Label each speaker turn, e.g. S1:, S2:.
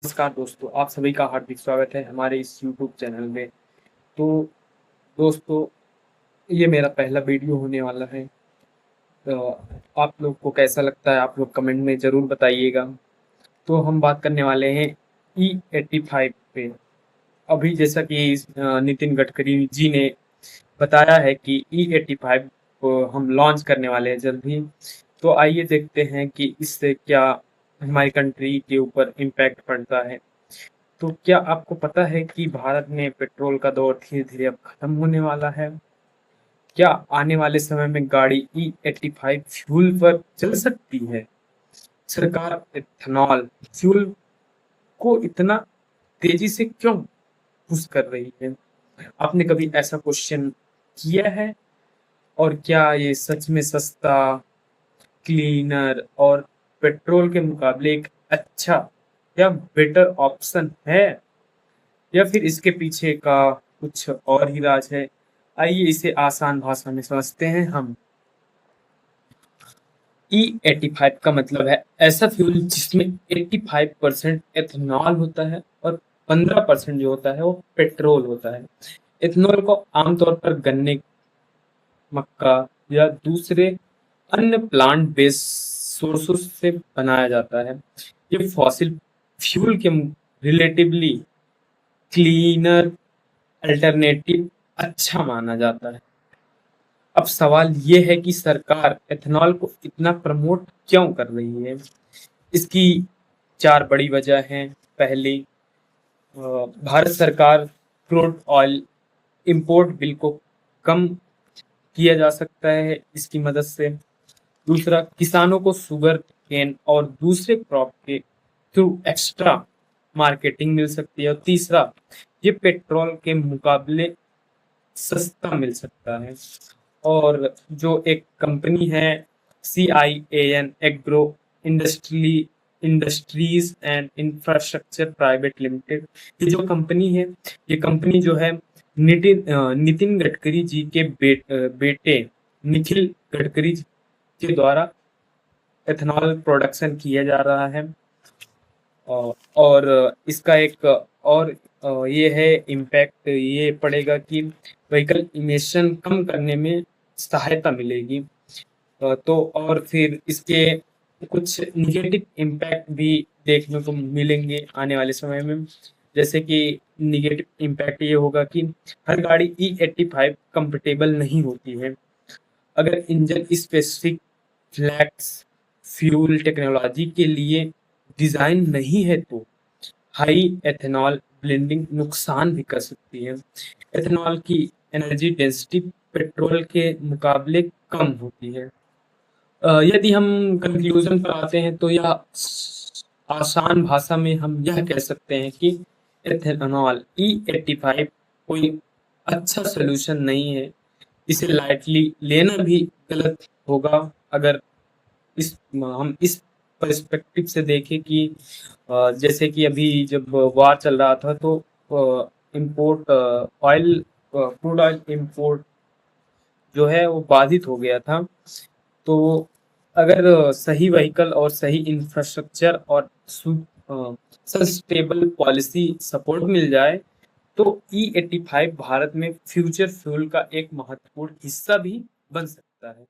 S1: नमस्कार दोस्तों, आप सभी का हार्दिक स्वागत है हमारे इस यूट्यूब चैनल में। तो दोस्तों, ये मेरा पहला वीडियो होने वाला है। आप लोग को कैसा लगता है, आप लोग कमेंट में ज़रूर बताइएगा। तो हम बात करने वाले हैं E85 पे। अभी जैसा कि नितिन गडकरी जी ने बताया है कि E85 को हम लॉन्च करने वाले हैं जल्द ही। तो आइए देखते हैं कि इससे क्या हमारी कंट्री के ऊपर इम्पैक्ट पड़ता है। तो क्या आपको पता है कि भारत में पेट्रोल का दौर धीरे-धीरे अब खत्म होने वाला है? क्या आने वाले समय में गाड़ी E85 फ्यूल पर चल सकती है? सरकार इथेनॉल फ्यूल को इतना तेजी से क्यों पुश कर रही है? आपने कभी ऐसा क्वेश्चन किया है? और क्या ये सच में सस्ता, क्लीनर और पेट्रोल के मुकाबले एक अच्छा या बेटर ऑप्शन है? या फिर इसके पीछे का कुछ और ही राज है? आइए इसे आसान भाषा में समझते हैं हम। E85 का मतलब है ऐसा फ्यूल जिसमें 85% एथेनॉल होता है और 15% जो होता है वो पेट्रोल होता है। एथेनॉल को आमतौर पर गन्ने, मक्का या दूसरे अन्य प्लांट बेस्ड सोर्सेस से बनाया जाता है। ये फॉसिल फ्यूल के रिलेटिवली क्लीनर अल्टरनेटिव अच्छा माना जाता है। अब सवाल ये है कि सरकार एथेनॉल को इतना प्रमोट क्यों कर रही है? इसकी 4 बड़ी वजह हैं। पहली, भारत सरकार क्रूड ऑयल इंपोर्ट बिल को कम किया जा सकता है इसकी मदद से। दूसरा, किसानों को शुगर केन और दूसरे क्रॉप के थ्रू एक्स्ट्रा मार्केटिंग मिल सकती है। और तीसरा, ये पेट्रोल के मुकाबले सस्ता मिल सकता है। और जो एक कंपनी है CIAN agro industries and infrastructure private limited, ये जो कंपनी है, ये कंपनी जो है नितिन गडकरी जी के बेटे निखिल गडकरी जी के द्वारा एथेनॉल प्रोडक्शन किया जा रहा है। और इसका एक और ये है इम्पैक्ट ये पड़ेगा कि व्हीकल इमिशन कम करने में सहायता मिलेगी। तो और फिर इसके कुछ निगेटिव इम्पैक्ट भी देखने को मिलेंगे आने वाले समय में। जैसे कि निगेटिव इम्पैक्ट ये होगा कि हर गाड़ी E85 कंफर्टेबल नहीं होती है। अगर engine specific flex fuel technology के लिए डिजाइन नहीं है तो हाई एथेनॉल ब्लेंडिंग नुकसान भी कर सकती है। एथेनॉल की एनर्जी डेंसिटी पेट्रोल के मुकाबले कम होती है। यदि हम कंक्लूजन पर आते हैं तो यह आसान भाषा में हम यह कह सकते हैं कि एथेनॉल E85 कोई अच्छा सलूशन नहीं है। इसे लाइटली लेना भी गलत होगा अगर हम इस पर्सपेक्टिव से देखें कि जैसे कि अभी जब वार चल रहा था तो import oil crude oil import जो है वो बाधित हो गया था। तो अगर सही व्हीकल और सही इंफ्रास्ट्रक्चर और सस्टेनेबल पॉलिसी सपोर्ट मिल जाए तो E85 भारत में फ्यूचर फ्यूल का एक महत्वपूर्ण हिस्सा भी बन सकता है।